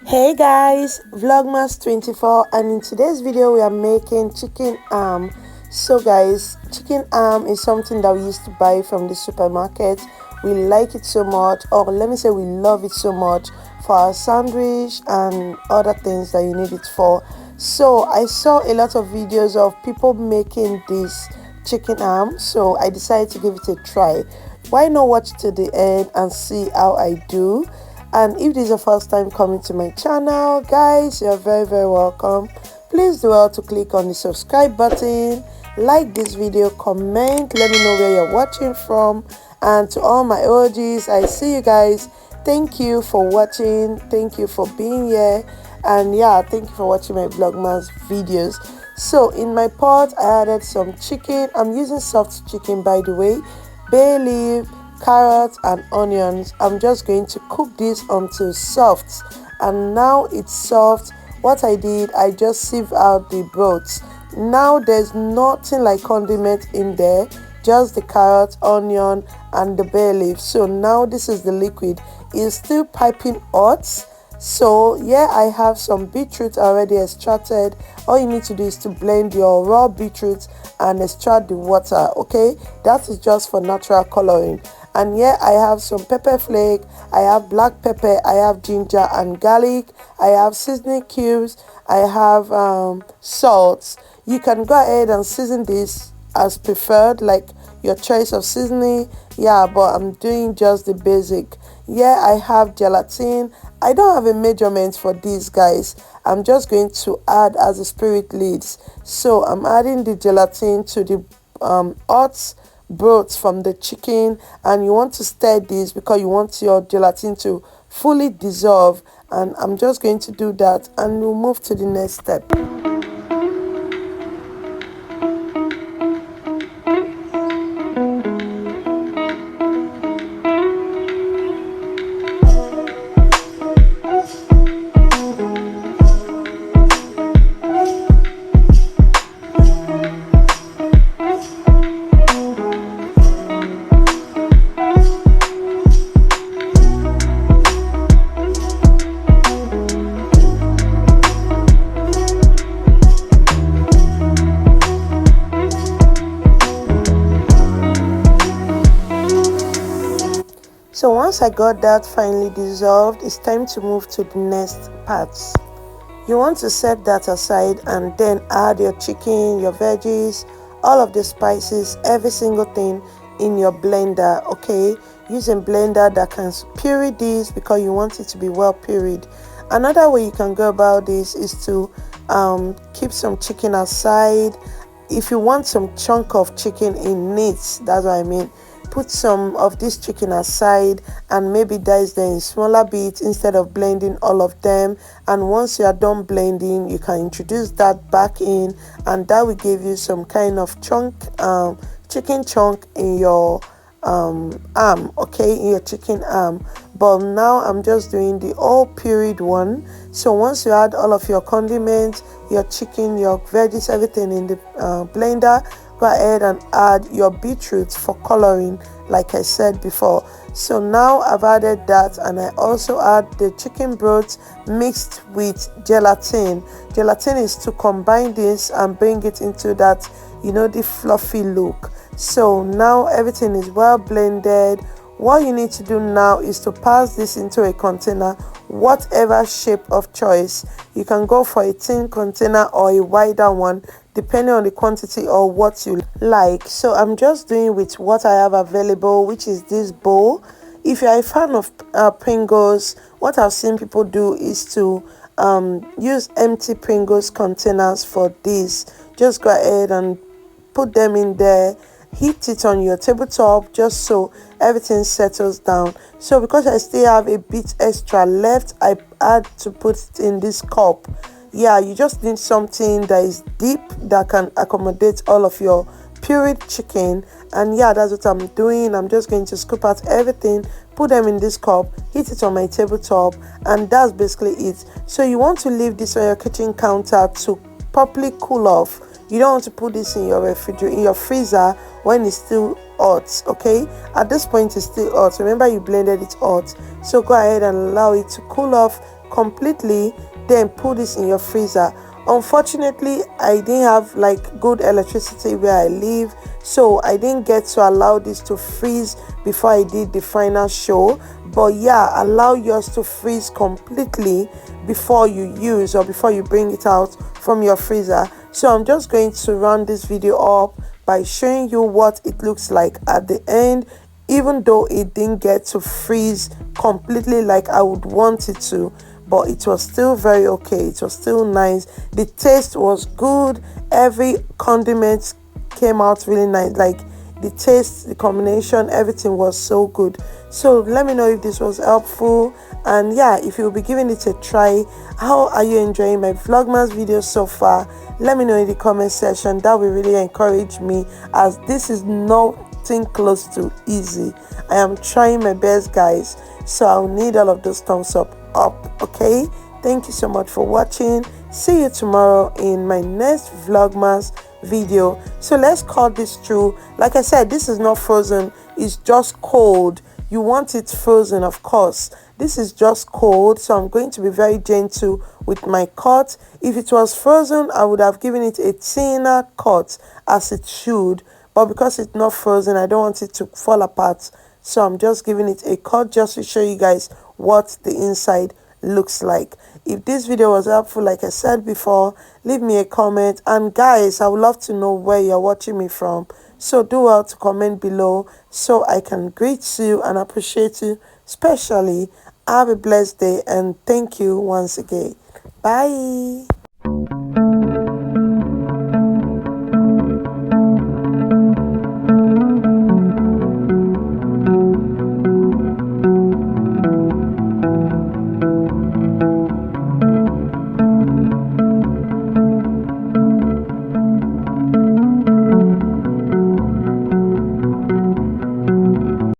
Hey guys, Vlogmas 24, and in today's video we are making chicken arm. So guys, chicken arm is something that we used to buy from the supermarket. We like it so much, or let me say we love it so much for our sandwich and other things that you need it for. So I saw a lot of videos of people making this chicken arm, so I decided to give it a try. Why not watch to the end and see how I do? And if this is your first time coming to my channel, guys, you're very welcome. Please do well to click on the subscribe button, like this video, comment, let me know where you're watching from. And to all my OGs, I see you guys. Thank you for watching, thank you for being here, and yeah, thank you for watching my Vlogmas videos. So in my pot I added some chicken. I'm using soft chicken, by the way, bay leaf, carrots and onions. I'm just going to cook this until soft, and now it's soft. What I did, I just sieve out the broth. Now there's nothing like condiment in there, just the carrot, onion and the bay leaf. So now this is the liquid. It's still piping hot. So yeah, I have some beetroot already extracted. All you need to do is to blend your raw beetroot and extract the water. Okay, that is just for natural coloring. And here I have some pepper flake, I have black pepper, I have ginger and garlic, I have seasoning cubes, I have salt. You can go ahead and season this as preferred, like your choice of seasoning. Yeah, but I'm doing just the basic. Yeah, I have gelatin. I don't have a measurement for these, guys. I'm just going to add as the spirit leads. So I'm adding the gelatin to the hot broth from the chicken, and you want to stir this because you want your gelatin to fully dissolve. And I'm just going to do that, and we'll move to the next step. So once I got that finally dissolved, it's time to move to the next parts. You want to set that aside and then add your chicken, your veggies, all of the spices, every single thing in your blender. Okay, using blender that can puree this because you want it to be well pureed. Another way you can go about this is to keep some chicken aside. If you want some chunk of chicken in it, that's what I mean, put some of this chicken aside and maybe dice them in smaller bits instead of blending all of them. And once you are done blending, you can introduce that back in, and that will give you some kind of chunk, chicken chunk in your arm, okay, in your chicken arm. But now I'm just doing the all pureed one. So once you add all of your condiments, your chicken, your veggies, everything in the blender, go ahead and add your beetroot for coloring, like I said before. So now I've added that, and I also add the chicken broth mixed with gelatin. Gelatin is to combine this and bring it into that, you know, the fluffy look. So now everything is well blended. What you need to do now is to pass this into a container, whatever shape of choice. You can go for a thin container or a wider one, depending on the quantity or what you like. So I'm just doing with what I have available, which is this bowl. If you're a fan of Pringles, what I've seen people do is to use empty Pringles containers for this. Just go ahead and put them in there, heat it on your tabletop just so everything settles down. So because I still have a bit extra left, I had to put it in this cup. Yeah, you just need something that is deep that can accommodate all of your pureed chicken. And yeah, that's what I'm doing. I'm just going to scoop out everything, put them in this cup, heat it on my tabletop, and that's basically it. So you want to leave this on your kitchen counter to properly cool off. You don't want to put this in your refrigerator, in your freezer, when it's still hot. Okay, at this point it's still hot. Remember, you blended it hot, so go ahead and allow it to cool off completely, then put this in your freezer. Unfortunately, I didn't have like good electricity where I live, so I didn't get to allow this to freeze before I did the final show. But yeah, allow yours to freeze completely before you use or before you bring it out from your freezer. So I'm just going to round this video up by showing you what it looks like at the end, even though it didn't get to freeze completely like I would want it to, but it was still very okay. It was still nice. The taste was good. Every condiment came out really nice. Like the taste, the combination, everything was so good. So let me know if this was helpful, and yeah, if you'll be giving it a try. How are you enjoying my Vlogmas videos so far? Let me know in the comment section. That will really encourage me, as this is nothing close to easy. I am trying my best, guys, so I'll need all of those thumbs up. Okay, thank you so much for watching. See you tomorrow in my next Vlogmas video. So let's cut this through. Like I said, this is not frozen, it's just cold. You want it frozen, of course. This is just cold, so I'm going to be very gentle with my cut. If it was frozen, I would have given it a thinner cut, as it should, but because it's not frozen, I don't want it to fall apart, so I'm just giving it a cut just to show you guys what the inside looks like. If this video was helpful, like I said before, leave me a comment, and guys, I would love to know where you're watching me from, so do well to comment below so I can greet you and appreciate you especially. Have a blessed day, and thank you once again. Bye.